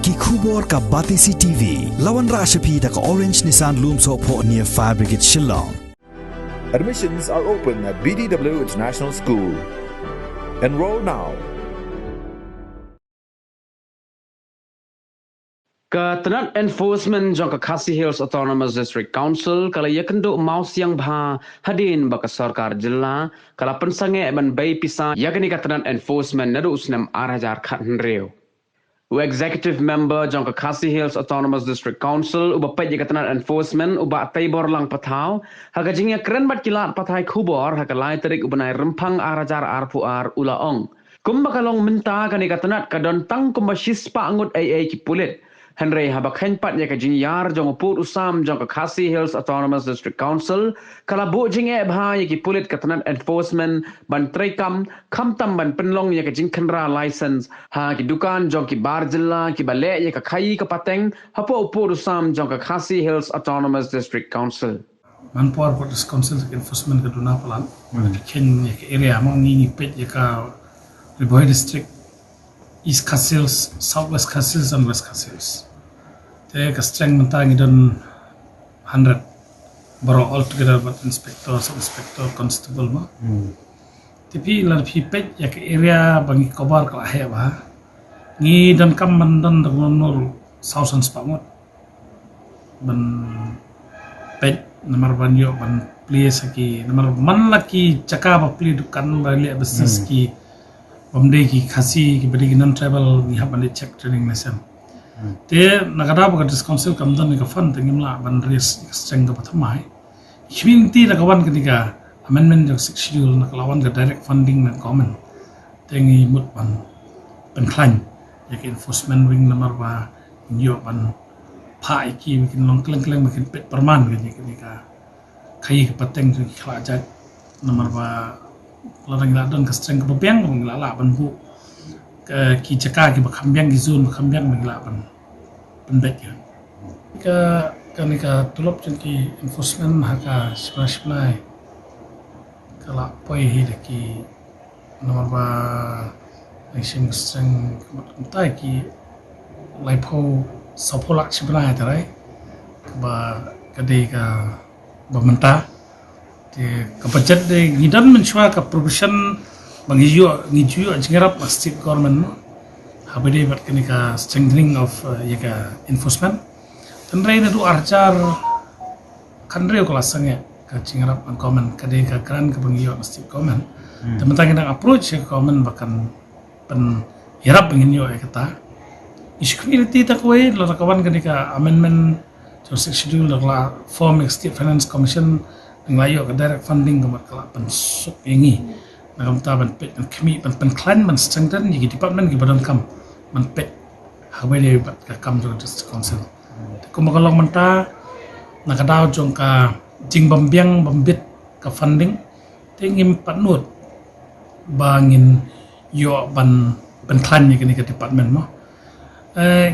ki khubor ka Batisi TV lawan rashapi da ka Orange Nissan Lumso po near Fire Brigade Shillong. Admissions are open at BDW International School. Enroll now. Tnat enforcement jong Khadc Hills Autonomous District Council kala yakendo mau siang bha hadin baka Sorkar jilla kala Sangeh ban bay Pisa yakni Tnat enforcement Naduh usnam 8000 khatnreu. Executive member jong Khadc Hills Autonomous District Council uba pay Tnat enforcement uba taibor lang pathaw haga jingya kren bat kilat pathai khubor haga lai tarik ubanai rempang 8000 arpuar ulaong. Kumba kalong minta kani Tnat kadon tang kumba shispa angut AA ki pulit. Henry habak henpat ya kajing yar jong put usam jong Khadc Hills Autonomous District Council kala bu jing bha ya ki pulit Tnat enforcement ban trekam khamtam ban penlong ya kajing khenra license ha ki dukan jong ki bar jilla ki bale ya ka khai ka pateng hapo put usam jong Khadc Hills Autonomous District Council manpower for this council enforcement ka duna palan ken ya area mo ngi pet ya ka Riboy district East Khadc Hills, Southwest Khadc Hills, and West Khadc Hills. They have strength mentang idon 100. Baro all together but inspector, sub-inspector, constable mo. Tapi lar pipet ya ke area bangi kobar kala hewa. Ni dan kam mandan dagunur sausan spamot. Ban pet nomor banyo ban place ki nomor man laki caka ba pli dukan bali business ki Bamde ki Khadc ki badi non travel ni habande check training lesson. Te nagada ba dis council kamdan ni ka fund ngimla ban race strength ka pathamai. Community na kawan ketika amendment of schedule na kalawan ka direct funding na common. Tengi mut ban penklan ya ke enforcement wing nomor ba nyo ban pa iki bikin long kleng bikin pet perman ketika kai ka pateng ki khlajat nomor ba Larang ladon ke strength kebebiang mengelak ban bu ki caka ki bakambiang ki zone bakambiang mengelak ban pendek ya ka tulop ki enforcement haka sebenarnya kalau poi ki nomor ba nation strength kemutai ki laipo sapolak sebenarnya terai ba kadai ka bamenta Kapacet de ngidan mencuba ke profession bangiyo jingerap state government habede bat kenika strengthening of yaga enforcement tenrai na du arjar kanreu kelas Sangeh ke jingerap common kade ka kran ke bangiyo state government teman-teman kita approach ke common bahkan pen hirap bangiyo kata isu community tak we lo kawan kenika amendment to schedule la form state finance commission nglayo ke direct funding kemat kelak pensuk yangi nakam taban pet dan kemi pen klan man strengthen di department ki badan kam man pet hawe de bat ka kam jong district council ko makalong menta nakadaw jong ka jing bambiang bambit ka funding tingim patnut bangin yo ban klan ni ke department mo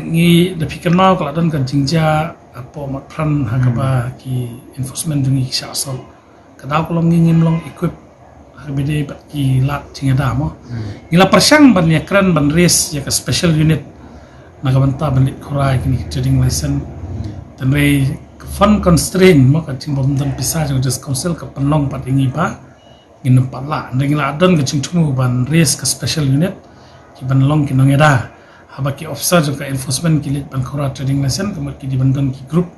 ngi de pikir mau kelak don ka jingja apa matran hakaba ki enforcement dungi kisah asal kadau kolong ngingim long equip habide bat ki lat cingada mo ngila persang ban ya kran ban race ya ka special unit nagabanta ban korai kini trading license dan re fund constraint mo ka cing bom dan Pisa jong just council ka penlong pat ingi ba ngin patla ngila adon ka cing tumu ban race ka special unit ki ban long ki nongeda habaki officer jong ka enforcement kilit ban khora trading license kemat ki dibandan ki group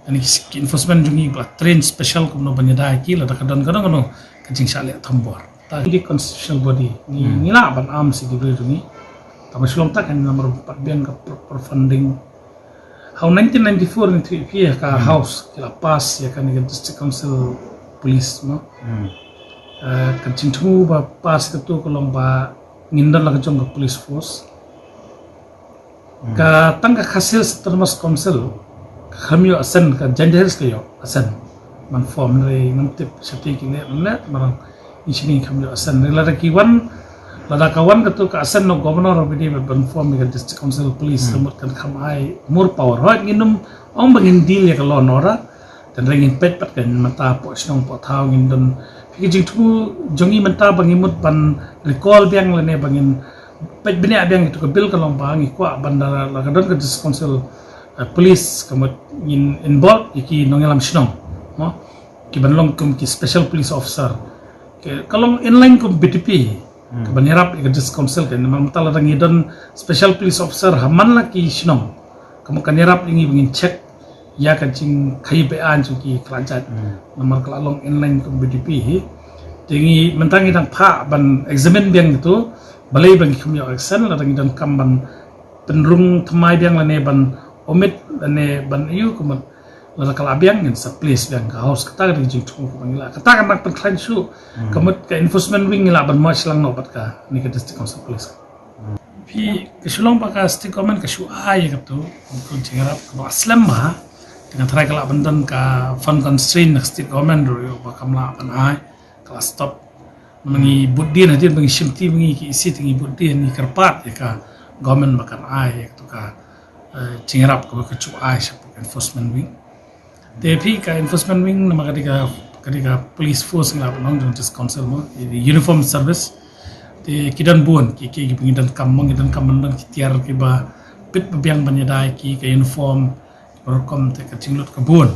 dan ki enforcement jungi ba train special kumno banyada ki la kadon kadon kajing sale thambor ta ki constitutional body ni la ban am si di jungi ta maslom ta kan nomor 4 bian ka proper funding how 1994 ni tri ka house ki la pass ya kan district council police no kajing tu ba pass ka tu kolong ba ngindar la jong ka police force ka tangga Khadc Hills Autonomous Council khamyo asan ka genders kayo asan man form re man tip sati kine na marang isini khamyo asan re la kiwan la kawan ka ka asan no governor of the ban form ka district council police samut kan khamai more power hot nginum ong bangin deal ya ka law nora dan ringin pet pat kan mata po snong po thau ngin don kijing tu jongi menta bangimut ban recall biang la ne bangin Baik bini abang itu ke bil kalau bangi kuat bandara lakadan ke diskonsel police kamu involved iki nongelam sinong, no? Ki banlong ki special police officer. Kalau inline kum BTP, ke banirap ke diskonsel kan, memang mata ladang idon special police officer haman lagi sinong. Kamu kanirap ingi ingin cek ya kancing kai bean cuki kelancat, nomor kelalong inline kum BTP. Jadi mentang idang pak ban examine biang itu, balai bang kami aksen ladang idang kamban penrung temai biang lane ban omit lane ban iu kemat ladang kalabiang yang place biang ka house kata kan jing chung ko bangila kata kan nak penklan su kemat ke enforcement wing la ban march lang nobat ka ni ke district council police. Pi kesulong pa ka district government ka su ai ka tu kun cingarap ka aslam ma dengan try kala bandan ka fund constraint nak district government ro ba kamla ban ai kala stop mengi budin hadir mengi simti mengi ki isi tingi budin ni kerpat ya ka government makan ai tu ka cingarap ka kecu ai siapa enforcement wing tapi ka enforcement wing nama ketika police force ngap nong dengan council mo uniform service te kidan buon ki pengidan kamong kidan kamandan kitiar ki ba pit biang banyadai ki ka uniform rokom te ka cinglut ka buon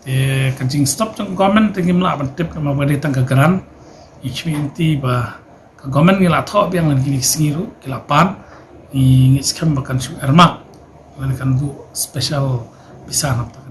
te ka cing stop tong government te ngimla ban tip nama bade tang ka garan ichminti ba ka government ngila tho biang lan kini singiru kila pan ngis kam bakan su erma lan kan bu special bisa nap ta